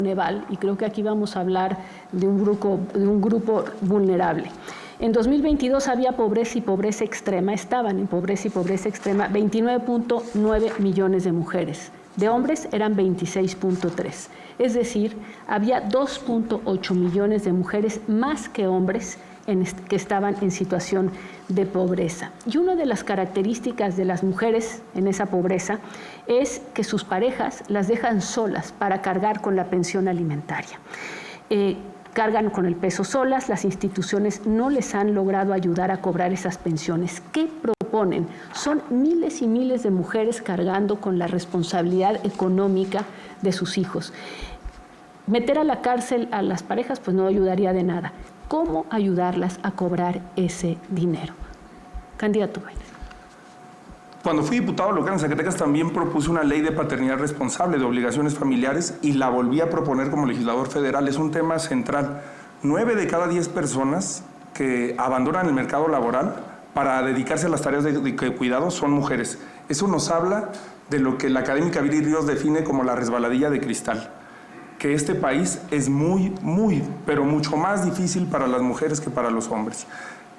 Coneval, y creo que aquí vamos a hablar de un grupo vulnerable. En 2022 había pobreza y pobreza extrema, estaban en pobreza y pobreza extrema 29.9 millones de mujeres. De hombres eran 26.3, es decir, había 2.8 millones de mujeres más que hombres que estaban en situación de pobreza. Y una de las características de las mujeres en esa pobreza es que sus parejas las dejan solas para cargar con la pensión alimentaria. Cargan con el peso solas, las instituciones no les han logrado ayudar a cobrar esas pensiones. ¿Qué proponen? Son miles y miles de mujeres cargando con la responsabilidad económica de sus hijos. Meter a la cárcel a las parejas pues no ayudaría de nada. ¿Cómo ayudarlas a cobrar ese dinero? Candidato Maínez. Cuando fui diputado local en Zacatecas también propuse una ley de paternidad responsable de obligaciones familiares y la volví a proponer como legislador federal. Es un tema central. 9 de cada 10 personas que abandonan el mercado laboral para dedicarse a las tareas de cuidado son mujeres. Eso nos habla de lo que la académica Viri Ríos define como la resbaladilla de cristal, que este país es muy, pero mucho más difícil para las mujeres que para los hombres.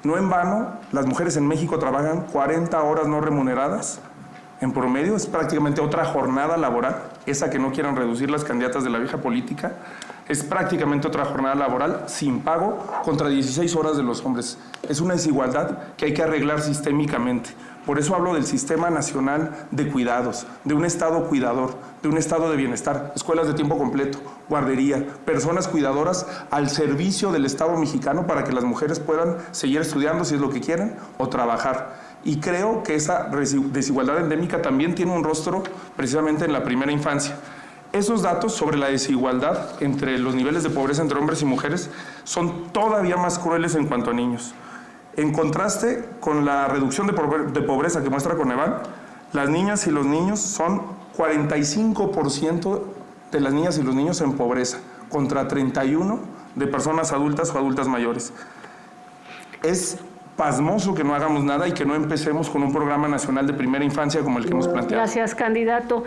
No en vano, las mujeres en México trabajan 40 horas no remuneradas. En promedio es prácticamente otra jornada laboral, esa que no quieran reducir las candidatas de la vieja política, es prácticamente otra jornada laboral sin pago contra 16 horas de los hombres. Es una desigualdad que hay que arreglar sistémicamente. Por eso hablo del Sistema Nacional de Cuidados, de un Estado cuidador, de un Estado de bienestar, escuelas de tiempo completo, guardería, personas cuidadoras al servicio del Estado mexicano para que las mujeres puedan seguir estudiando si es lo que quieren o trabajar. Y creo que esa desigualdad endémica también tiene un rostro precisamente en la primera infancia. Esos datos sobre la desigualdad entre los niveles de pobreza entre hombres y mujeres son todavía más crueles en cuanto a niños. En contraste con la reducción de pobreza que muestra Coneval, las niñas y los niños son 45% de las niñas y los niños en pobreza, contra 31% de personas adultas o adultas mayores. Es pasmoso que no hagamos nada y que no empecemos con un programa nacional de primera infancia como el que hemos planteado. Gracias, candidato.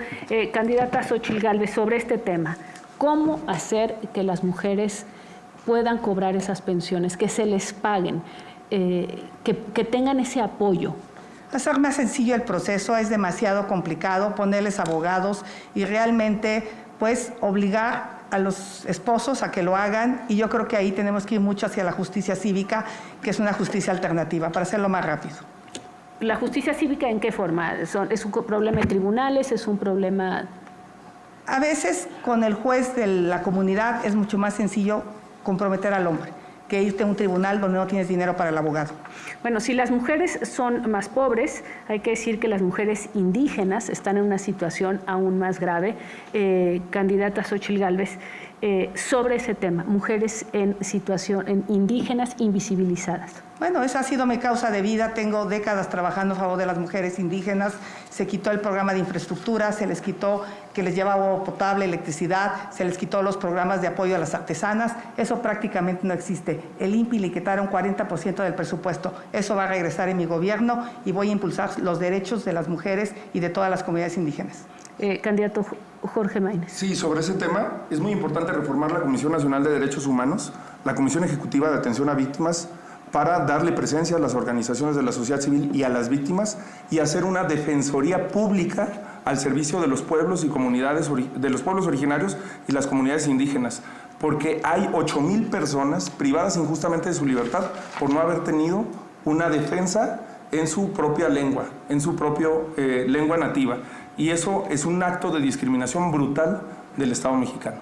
Candidata Xóchitl Gálvez, sobre este tema, ¿cómo hacer que las mujeres puedan cobrar esas pensiones, que se les paguen? Que tengan ese apoyo. Hacer más sencillo el proceso, es demasiado complicado, ponerles abogados y realmente pues obligar a los esposos a que lo hagan, y yo creo que ahí tenemos que ir mucho hacia la justicia cívica, que es una justicia alternativa, para hacerlo más rápido. ¿La justicia cívica en qué forma? ¿Es un problema de tribunales? ¿Es un problema...? A veces con el juez de la comunidad es mucho más sencillo comprometer al hombre que irte a un tribunal donde no tienes dinero para el abogado. Bueno, si las mujeres son más pobres, hay que decir que las mujeres indígenas están en una situación aún más grave. Candidata Xóchitl Gálvez, sobre ese tema, mujeres en situación indígenas invisibilizadas. Bueno, esa ha sido mi causa de vida, tengo décadas trabajando a favor de las mujeres indígenas, se quitó el programa de infraestructura, se les quitó que les llevaba agua potable, electricidad, se les quitó los programas de apoyo a las artesanas, eso prácticamente no existe. El INPI le quitaron 40% del presupuesto, eso va a regresar en mi gobierno y voy a impulsar los derechos de las mujeres y de todas las comunidades indígenas. Candidato Jorge Maínez. Sí, sobre ese tema es muy importante reformar la Comisión Nacional de Derechos Humanos, la Comisión Ejecutiva de Atención a Víctimas, para darle presencia a las organizaciones de la sociedad civil y a las víctimas y hacer una defensoría pública al servicio de los pueblos y comunidades, de los pueblos originarios y las comunidades indígenas, porque hay 8,000 personas privadas injustamente de su libertad por no haber tenido una defensa en su propia lengua, en su propia lengua nativa. Y eso es un acto de discriminación brutal del Estado mexicano.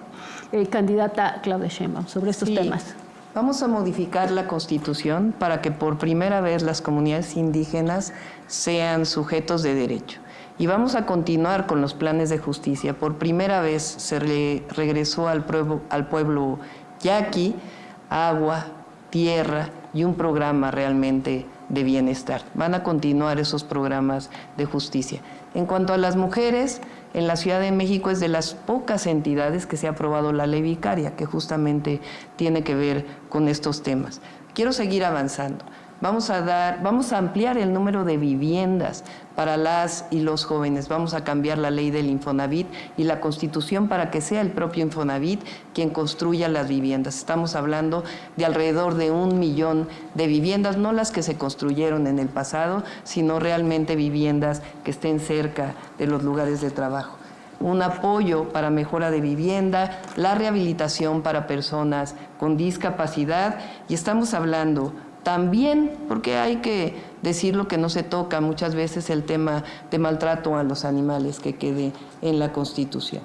Candidata Claudia Sheinbaum, sobre estos temas. Vamos a modificar la Constitución para que por primera vez las comunidades indígenas sean sujetos de derecho. Y vamos a continuar con los planes de justicia. Por primera vez se regresó al pueblo yaqui agua, tierra y un programa realmente de bienestar. Van a continuar esos programas de justicia. En cuanto a las mujeres, en la Ciudad de México es de las pocas entidades que se ha aprobado la ley vicaria, que justamente tiene que ver con estos temas. Quiero seguir avanzando. Vamos a ampliar el número de viviendas para las y los jóvenes. Vamos a cambiar la ley del Infonavit y la Constitución para que sea el propio Infonavit quien construya las viviendas. Estamos hablando de alrededor de 1 millón de viviendas, no las que se construyeron en el pasado, sino realmente viviendas que estén cerca de los lugares de trabajo. Un apoyo para mejora de vivienda, la rehabilitación para personas con discapacidad, y estamos hablando también, porque hay que decir lo que no se toca muchas veces, el tema de maltrato a los animales, que quede en la Constitución.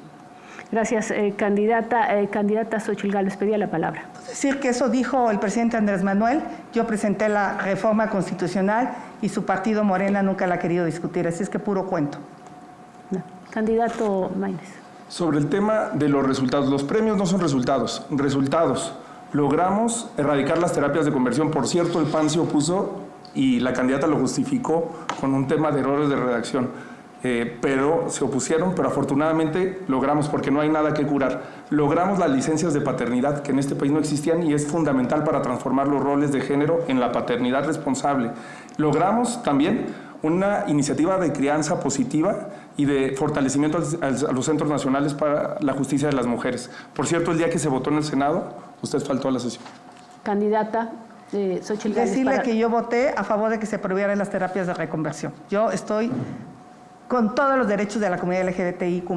Gracias, candidata Xóchitl Gálvez, pedía la palabra. Decir que eso dijo el presidente Andrés Manuel. Yo presenté la reforma constitucional y su partido Morena nunca la ha querido discutir, así es que puro cuento. No. Candidato Maínez. Sobre el tema de los resultados, los premios no son resultados. Logramos erradicar las terapias de conversión. Por cierto, el PAN se opuso y la candidata lo justificó con un tema de errores de redacción. Pero se opusieron, pero afortunadamente logramos, porque no hay nada que curar. Logramos las licencias de paternidad, que en este país no existían y es fundamental para transformar los roles de género en la paternidad responsable. Logramos también una iniciativa de crianza positiva y de fortalecimiento a los centros nacionales para la justicia de las mujeres. Por cierto, el día que se votó en el Senado, usted faltó a la sesión. Candidata Xóchitl Gálvez. Decirle que yo voté a favor de que se prohibieran las terapias de reconversión. Yo estoy con todos los derechos de la comunidad LGBTIQ+.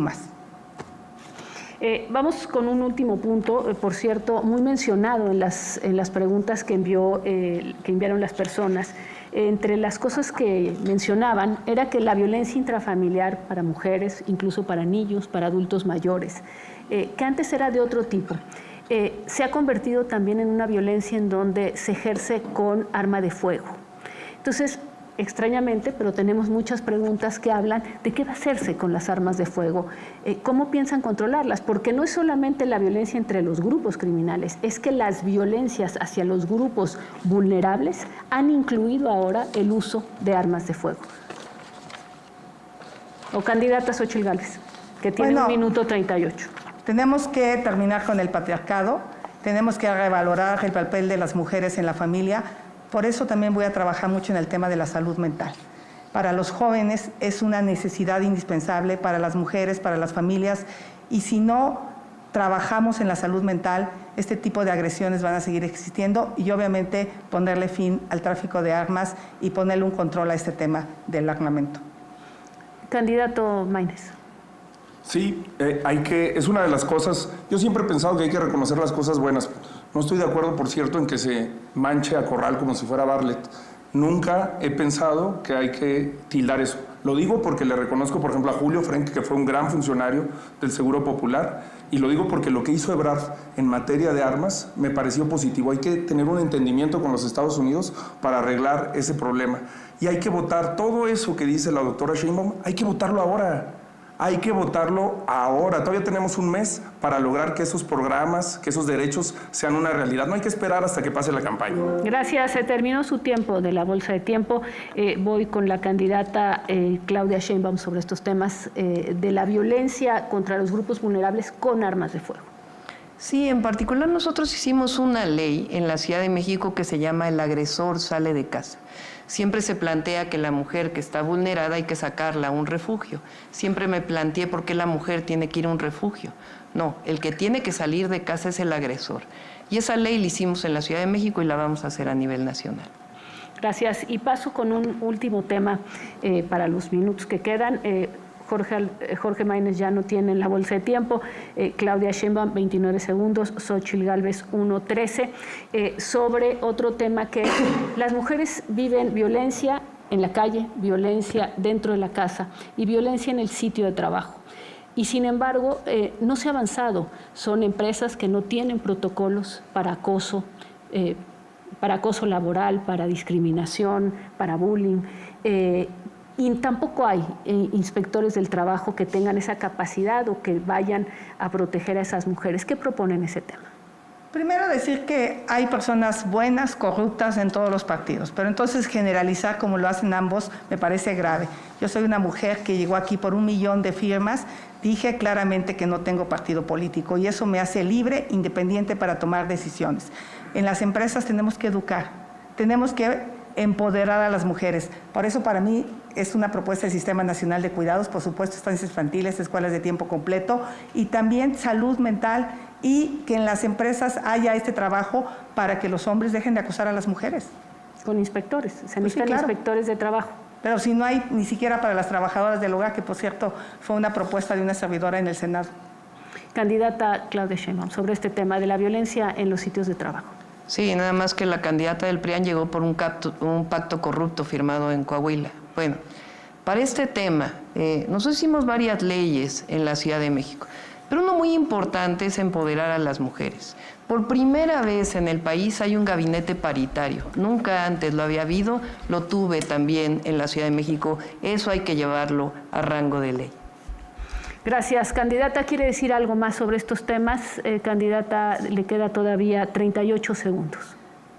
Vamos con un último punto, por cierto, muy mencionado en las preguntas que enviaron las personas. Entre las cosas que mencionaban era que la violencia intrafamiliar para mujeres, incluso para niños, para adultos mayores, que antes era de otro tipo, se ha convertido también en una violencia en donde se ejerce con arma de fuego. Entonces, extrañamente, pero tenemos muchas preguntas que hablan de qué va a hacerse con las armas de fuego, cómo piensan controlarlas, porque no es solamente la violencia entre los grupos criminales, es que las violencias hacia los grupos vulnerables han incluido ahora el uso de armas de fuego. O candidata Xóchitl Gálvez, que tiene 1 minuto 38. Tenemos que terminar con el patriarcado, tenemos que revalorar el papel de las mujeres en la familia. Por eso también voy a trabajar mucho en el tema de la salud mental. Para los jóvenes es una necesidad indispensable, para las mujeres, para las familias, y si no trabajamos en la salud mental, este tipo de agresiones van a seguir existiendo y obviamente ponerle fin al tráfico de armas y ponerle un control a este tema del armamento. Candidato Maínez. Sí, es una de las cosas, yo siempre he pensado que hay que reconocer las cosas buenas. No estoy de acuerdo, por cierto, en que se manche a Corral como si fuera Bartlett. Nunca he pensado que hay que tildar eso. Lo digo porque le reconozco, por ejemplo, a Julio Frenk, que fue un gran funcionario del Seguro Popular, y lo digo porque lo que hizo Ebrard en materia de armas me pareció positivo. Hay que tener un entendimiento con los Estados Unidos para arreglar ese problema. Y hay que votar todo eso que dice la doctora Sheinbaum, hay que votarlo ahora. Hay que votarlo ahora. Todavía tenemos un mes para lograr que esos programas, que esos derechos sean una realidad. No hay que esperar hasta que pase la campaña. Gracias. Se terminó su tiempo de la bolsa de tiempo. Voy con la candidata Claudia Sheinbaum sobre estos temas de la violencia contra los grupos vulnerables con armas de fuego. Sí, en particular nosotros hicimos una ley en la Ciudad de México que se llama El agresor sale de casa. Siempre se plantea que la mujer que está vulnerada hay que sacarla a un refugio. Siempre me planteé por qué la mujer tiene que ir a un refugio. No, el que tiene que salir de casa es el agresor. Y esa ley la hicimos en la Ciudad de México y la vamos a hacer a nivel nacional. Gracias. Y paso con un último tema para los minutos que quedan. Jorge Maínez ya no tiene en la bolsa de tiempo, Claudia Sheinbaum 29 segundos, Xóchitl Gálvez 1:13, sobre otro tema que las mujeres viven violencia en la calle, violencia dentro de la casa y violencia en el sitio de trabajo. Y sin embargo, no se ha avanzado. Son empresas que no tienen protocolos para acoso laboral, para discriminación, para bullying. Y tampoco hay inspectores del trabajo que tengan esa capacidad o que vayan a proteger a esas mujeres. ¿Qué proponen ese tema? Primero decir que hay personas buenas, corruptas en todos los partidos, pero entonces generalizar como lo hacen ambos me parece grave. Yo soy una mujer que llegó aquí por 1 millón de firmas, dije claramente que no tengo partido político y eso me hace libre, independiente para tomar decisiones. En las empresas tenemos que educar, tenemos que empoderar a las mujeres. Por eso para mí es una propuesta del Sistema Nacional de Cuidados, por supuesto estancias infantiles, escuelas de tiempo completo y también salud mental y que en las empresas haya este trabajo para que los hombres dejen de acosar a las mujeres. Con inspectores, se necesitan sí, claro. inspectores de trabajo. Pero si no hay ni siquiera para las trabajadoras del hogar, que por cierto fue una propuesta de una servidora en el Senado. Candidata Claudia Sheinbaum, sobre este tema de la violencia en los sitios de trabajo. Sí, nada más que la candidata del PRIAN llegó por un pacto corrupto firmado en Coahuila. Bueno, para este tema, nosotros hicimos varias leyes en la Ciudad de México, pero uno muy importante es empoderar a las mujeres. Por primera vez en el país hay un gabinete paritario. Nunca antes lo había habido, lo tuve también en la Ciudad de México. Eso hay que llevarlo a rango de ley. Gracias. Candidata, ¿quiere decir algo más sobre estos temas? Candidata, le queda todavía 38 segundos.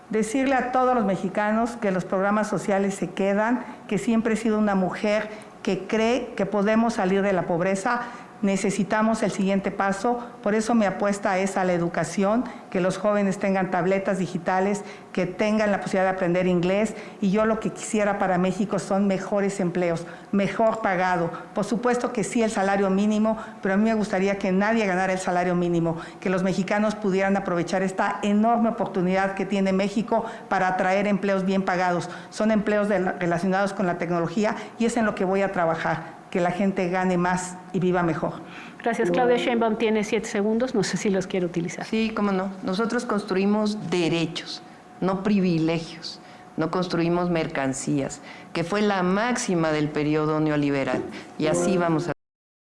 Decirle a todos los mexicanos que los programas sociales se quedan, que siempre he sido una mujer que cree que podemos salir de la pobreza. Necesitamos el siguiente paso, por eso mi apuesta es a la educación, que los jóvenes tengan tabletas digitales, que tengan la posibilidad de aprender inglés y yo lo que quisiera para México son mejores empleos, mejor pagado. Por supuesto que sí el salario mínimo, pero a mí me gustaría que nadie ganara el salario mínimo, que los mexicanos pudieran aprovechar esta enorme oportunidad que tiene México para atraer empleos bien pagados. Son empleos relacionados con la tecnología y es en lo que voy a trabajar, que la gente gane más y viva mejor. Gracias. Claudia Sheinbaum tiene 7 segundos, no sé si los quiere utilizar. Sí, cómo no. Nosotros construimos derechos, no privilegios. No construimos mercancías, que fue la máxima del periodo neoliberal. Y así vamos a